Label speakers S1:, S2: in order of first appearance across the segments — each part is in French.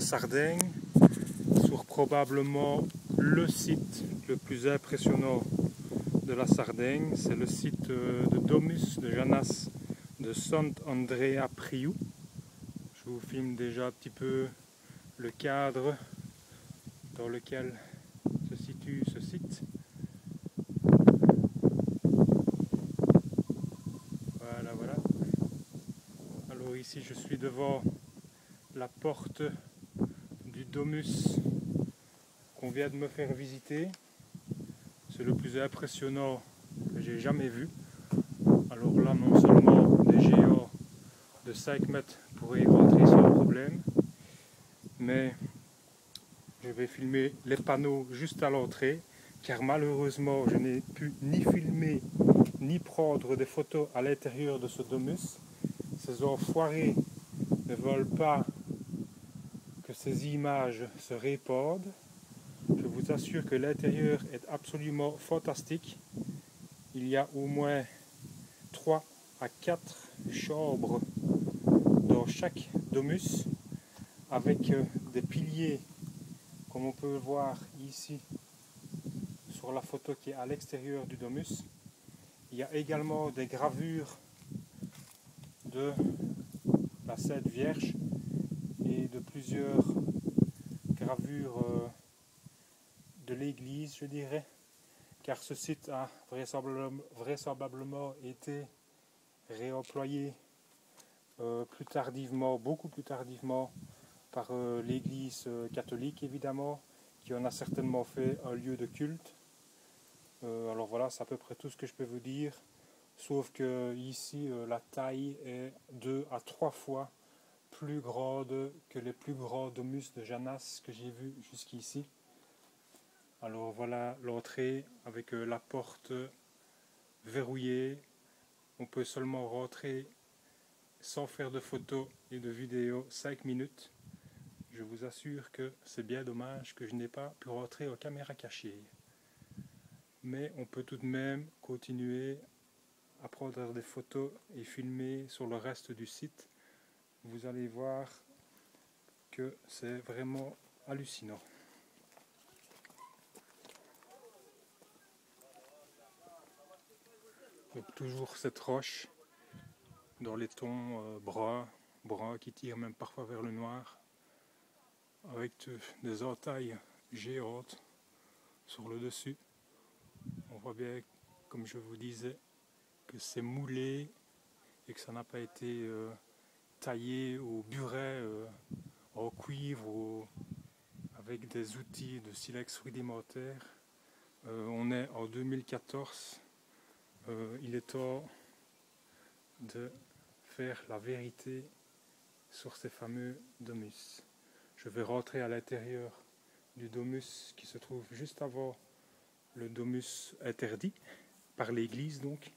S1: Sardaigne, sur probablement le site le plus impressionnant de la Sardaigne. C'est le site de Domus de Janas de Sant'Andrea Priu. Je vous filme déjà un petit peu le cadre dans lequel se situe ce site. Voilà, voilà. Alors ici je suis devant la porte du Domus qu'on vient de me faire visiter. C'est le plus impressionnant que j'ai jamais vu. Alors là, non seulement des géants de 5 mètres pourraient y rentrer sans problème, mais je vais filmer les panneaux juste à l'entrée, car malheureusement je n'ai pu ni filmer ni prendre des photos à l'intérieur de ce Domus. Ces enfoirés ne veulent pas que ces images se répandent. Je vous assure que l'intérieur est absolument fantastique. Il y a au moins 3 à 4 chambres dans chaque domus, avec des piliers, comme on peut le voir ici sur la photo qui est à l'extérieur du domus. Il y a également des gravures de la Sainte Vierge et de plusieurs gravures de l'église, je dirais, car ce site a vraisemblablement été réemployé plus tardivement, beaucoup plus tardivement, par l'église catholique évidemment, qui en a certainement fait un lieu de culte. Alors voilà, c'est à peu près tout ce que je peux vous dire, sauf que ici la taille est 2 à 3 fois plus grande que les plus grands domus de Janas que j'ai vus jusqu'ici. Alors voilà l'entrée avec la porte verrouillée. On peut seulement rentrer sans faire de photos et de vidéos 5 minutes. Je vous assure que c'est bien dommage que je n'ai pas pu rentrer aux caméras cachées. Mais on peut tout de même continuer à prendre des photos et filmer sur le reste du site. Vous allez voir que c'est vraiment hallucinant. Donc toujours cette roche dans les tons brun qui tire même parfois vers le noir, avec des entailles géantes sur le dessus. On voit bien, comme je vous disais, que c'est moulé et que ça n'a pas été taillé au buret, en cuivre, avec des outils de silex rudimentaire. On est en 2014. Il est temps de faire la vérité sur ces fameux domus. Je vais rentrer à l'intérieur du domus qui se trouve juste avant le domus interdit par l'église, donc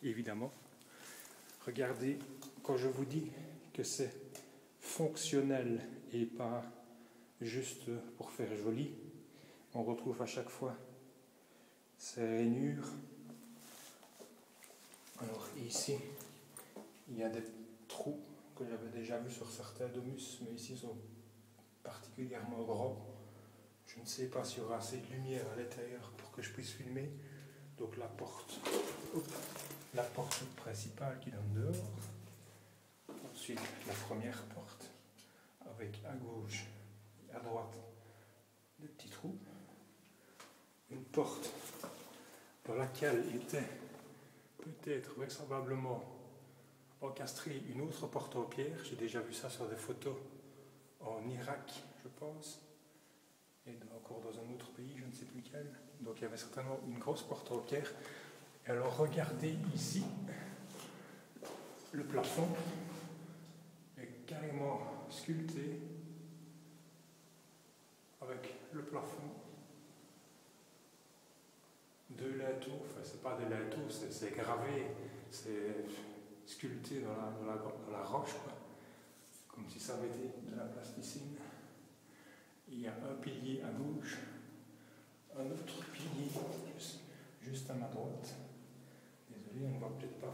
S1: évidemment. Regardez, quand je vous dis que c'est fonctionnel et pas juste pour faire joli, on retrouve à chaque fois ces rainures. Alors ici, il y a des trous que j'avais déjà vus sur certains domus, mais ici ils sont particulièrement grands. Je ne sais pas s'il y aura assez de lumière à l'intérieur pour que je puisse filmer. Donc la porte principale qui donne dehors. Ensuite la première porte avec à gauche et à droite des petits trous. Une porte dans laquelle était peut-être vraisemblablement encastrée une autre porte en pierre. J'ai déjà vu ça sur des photos en Irak, je pense, et encore dans un autre pays, je ne sais plus lequel. Donc il y avait certainement une grosse porte en pierre. Et alors regardez ici, le plafond est carrément sculpté avec le plafond de linteaux. Enfin, c'est pas des linteaux, c'est gravé, c'est sculpté dans la roche, quoi. Comme si ça avait été de la plasticine. Il y a un pilier à gauche, un autre pilier juste à ma droite. Désolé, on ne voit peut-être pas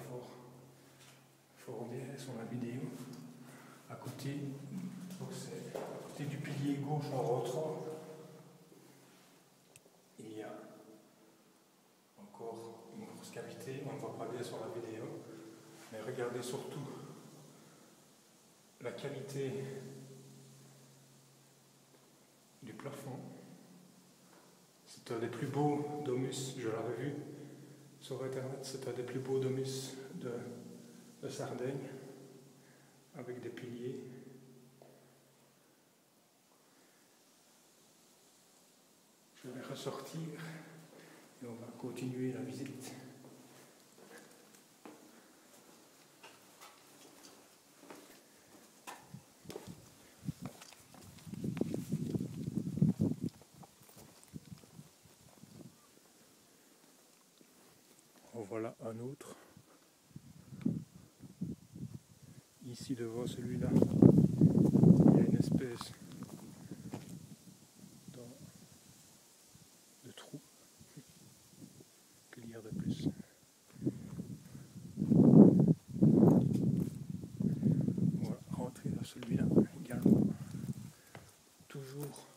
S1: fort bien sur la vidéo. À côté, donc c'est à côté du pilier gauche en rentrant. Il y a encore une grosse cavité, on ne voit pas bien sur la vidéo, mais regardez surtout la qualité du plafond. C'est un des plus beaux domus, je l'avais vu sur internet, c'est un des plus beaux domus de Sardaigne, avec des piliers. Je vais ressortir et on va continuer la visite. En voilà un autre. Ici devant celui-là, il y a une espèce de trou. Que lire de plus? Voilà, rentrer dans celui-là également. Toujours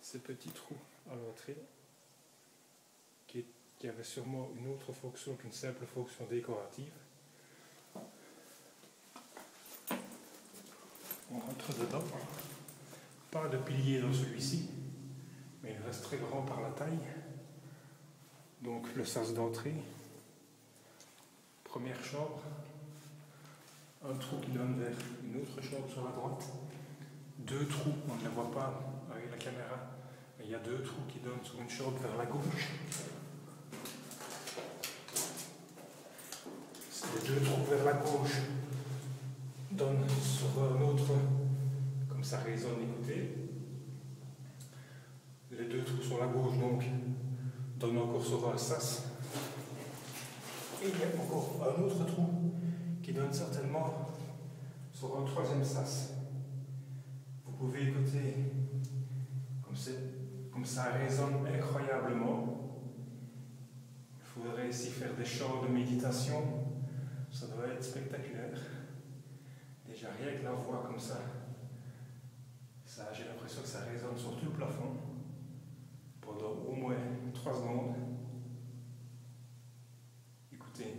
S1: ces petits trous à l'entrée qui avaient sûrement une autre fonction qu'une simple fonction décorative. On rentre dedans. Pas de pilier dans celui-ci, mais il reste très grand par la taille. Donc le sas d'entrée, première chambre, un trou qui donne vers une autre chambre sur la droite, deux trous, on ne les voit pas avec la caméra, mais il y a deux trous qui donnent sur une chambre vers la gauche. Les deux trous vers la gauche donnent sur un autre, comme ça résonne, écoutez. Les deux trous sur la gauche donc donnent encore sur un sas. Et il y a encore un autre trou qui donne certainement sur un troisième sas. Vous pouvez écouter comme ça résonne incroyablement. Il faudrait ici faire des chants de méditation. Ça doit être spectaculaire. Déjà rien que la voix comme ça, j'ai l'impression que ça résonne sur tout le plafond pendant au moins 3 secondes. Écoutez.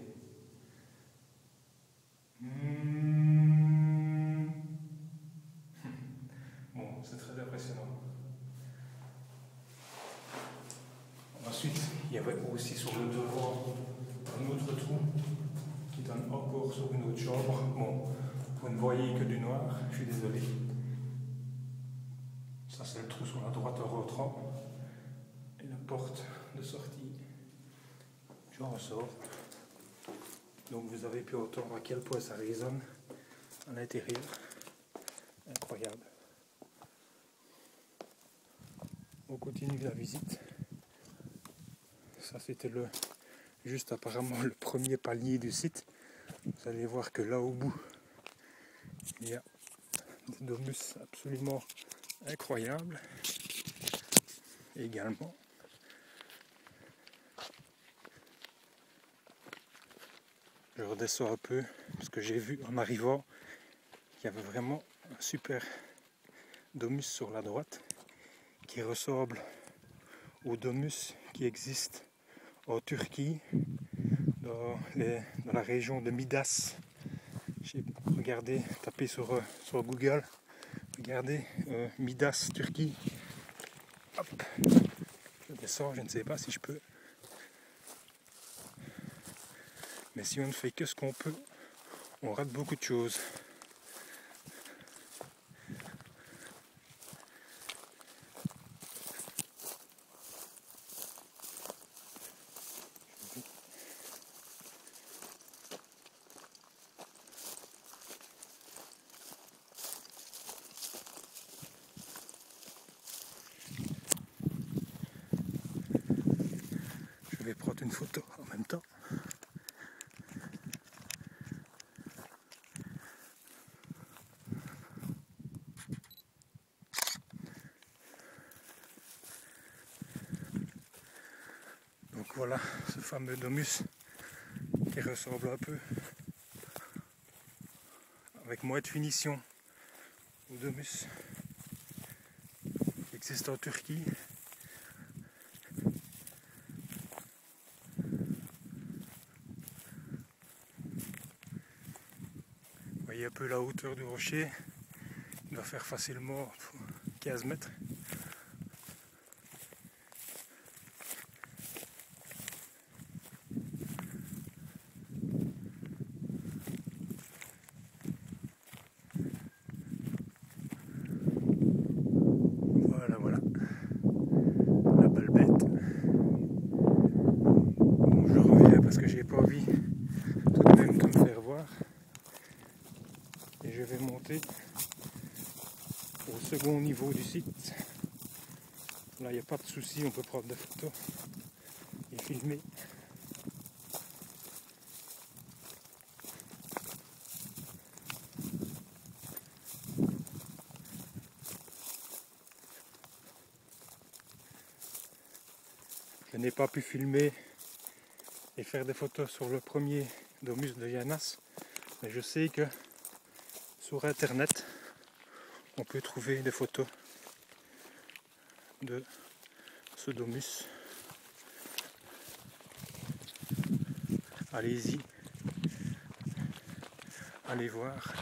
S1: Bon, c'est très impressionnant. Ensuite, il y avait aussi sur le devant un autre trou qui donne encore sur une autre chambre. Bon, vous ne voyez que du noir, je suis désolé. Ça c'est le trou sur la droite en rentrant. Et la porte de sortie. Je ressors. Donc vous avez pu entendre à quel point ça résonne à l'intérieur. Incroyable. On continue la visite. Ça c'était juste apparemment le premier palier du site. Vous allez voir que là au bout, il y a des domus absolument incroyables. Également. Je redescends un peu parce que j'ai vu en arrivant qu'il y avait vraiment un super domus sur la droite qui ressemble au domus qui existe en Turquie, dans la région de Midas. J'ai regardé, tapé sur Google, regardez Midas, Turquie. Hop. Je descends, je ne sais pas si je peux. Mais si on ne fait que ce qu'on peut, on rate beaucoup de choses. Je vais prendre une photo en même temps. Donc voilà ce fameux domus qui ressemble un peu, avec moins de finition, Domus qui existe en Turquie. Vous voyez un peu la hauteur du rocher, il doit faire facilement 15 mètres. Voilà, la belle bête. Bon, je reviens parce que j'ai pas envie tout de même de me faire voir. Et je vais monter au second niveau du site. Là, il n'y a pas de souci, on peut prendre des photos et filmer. Je n'ai pas pu filmer et faire des photos sur le premier domus de Janas, mais je sais que sur internet on peut trouver des photos de ce domus. Allez-y, allez voir.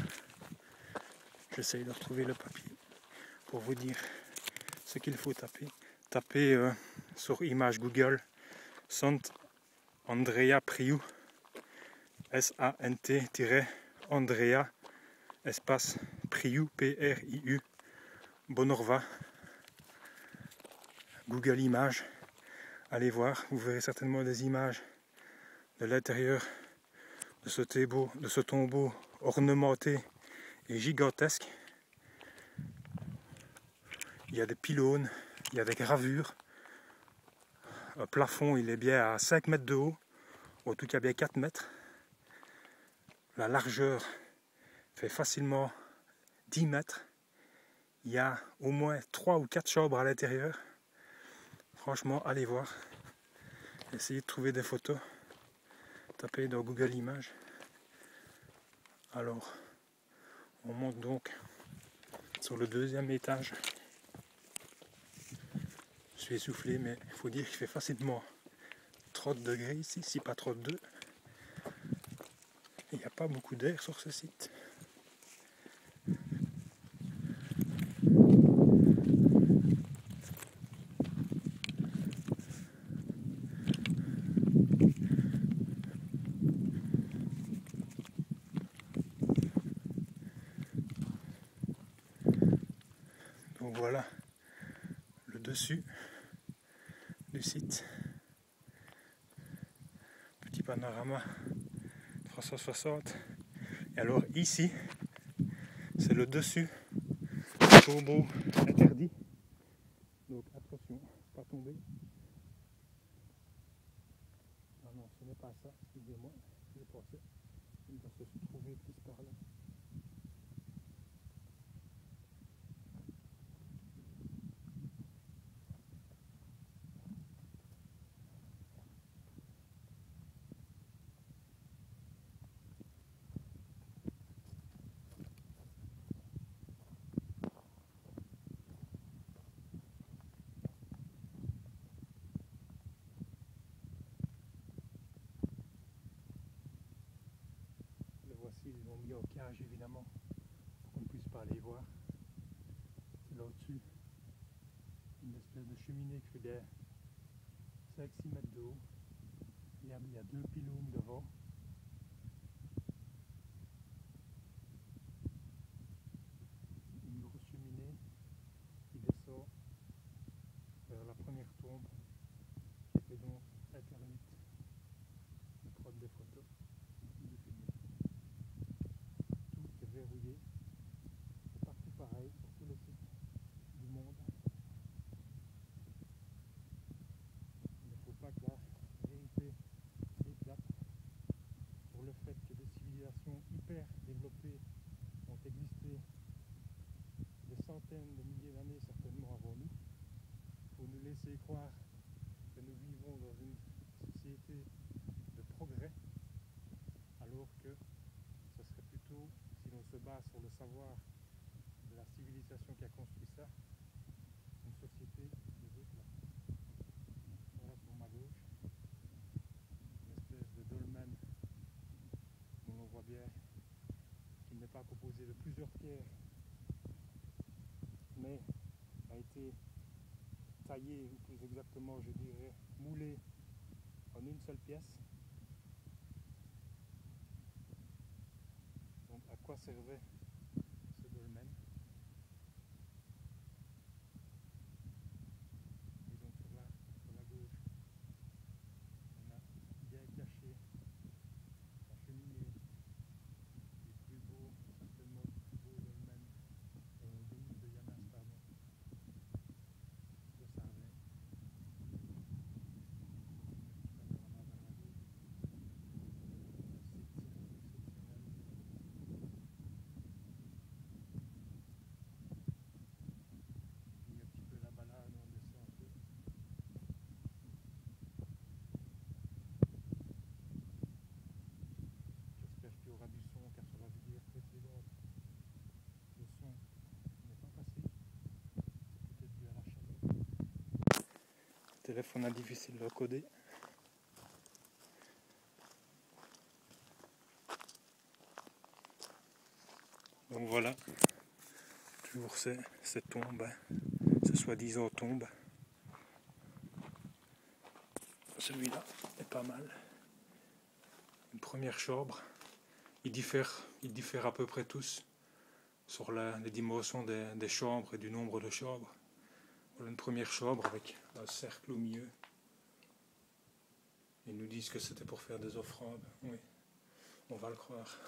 S1: J'essaye de retrouver le papier pour vous dire ce qu'il faut taper. Tapez sur image Google Sant Andrea Priu, Sant-Andrea espace Priu, P-R-I-U, Bonorva, Google Images. Allez voir, vous verrez certainement des images de l'intérieur de ce tombeau ornementé et gigantesque. Il y a des pylônes, il y a des gravures. Le plafond, il est bien à 5 mètres de haut, ou en tout cas bien 4 mètres. La largeur fait facilement 10 mètres. Il y a au moins 3 ou 4 chambres à l'intérieur. Franchement, allez voir. Essayez de trouver des photos. Tapez dans Google Images. Alors, on monte donc sur le deuxième étage. Je suis essoufflé, mais il faut dire qu'il fait facilement 30 degrés ici, si pas 32. Il n'y a pas beaucoup d'air sur ce site. Donc voilà le dessus du site. Petit panorama 360. Et alors ici, c'est le dessus du tombeau interdit. Donc attention, pas tomber. Ah non, ce n'est pas ça, excusez-moi, je pensais qu'il doit se trouver plus par là. Le voici, ils l'ont mis en cage évidemment pour qu'on ne puisse pas aller voir. C'est là au-dessus une espèce de cheminée qui fait des 5-6 mètres de haut. Il y a 2 pylônes devant. Une grosse cheminée qui descend vers la première tombe qui fait donc interdite de prendre des photos ou de filmer. Tout est verrouillé. C'est partout pareil pour tous les sites du monde. Il ne faut pas que la vérité éclate sur le fait que des civilisations hyper développées ont existé des centaines de milliers d'années certainement avant nous, pour nous laisser croire que nous vivons dans une société de progrès, alors que ce serait plutôt, si l'on se base sur le savoir de de la civilisation qui a construit ça. Une société de là. Voilà sur ma gauche. Une espèce de dolmen où l'on voit bien qu'il n'est pas composé de plusieurs pierres, mais a été taillé, ou plus exactement je dirais moulé en une seule pièce. Donc à quoi servait ce dolmen? Et donc sur la gauche, on a bien caché la cheminée du plus beau, certainement du plus beau dolmen de Yanas, pardon, de Sarvey. J'espère qu'il y aura du son car sur la vidéo précédente le son n'est pas passé, c'est peut-être dû à la chaleur. Le téléphone a difficile à coder. Donc voilà, toujours ces tombes, ces soi-disant tombes. Celui-là est pas mal. Une première chambre. Ils diffèrent à peu près tous sur les dimensions des chambres et du nombre de chambres. Voilà une première chambre avec un cercle au milieu. Ils nous disent que c'était pour faire des offrandes. Oui, on va le croire.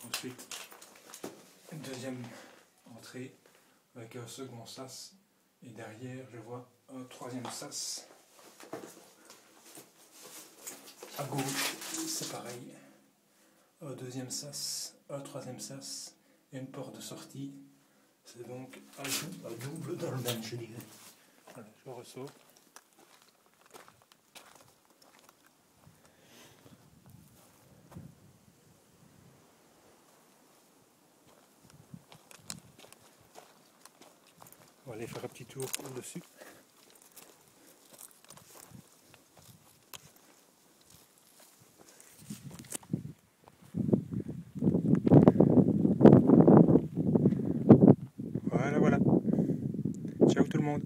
S1: Ensuite, une deuxième entrée avec un second sas. Et derrière, je vois un troisième sas. À gauche, c'est pareil. Un deuxième sas, un troisième sas et une porte de sortie. C'est donc un double dolmen, je dirais. Voilà, je ressors. On va aller faire un petit tour au-dessus. Voilà. Ciao tout le monde.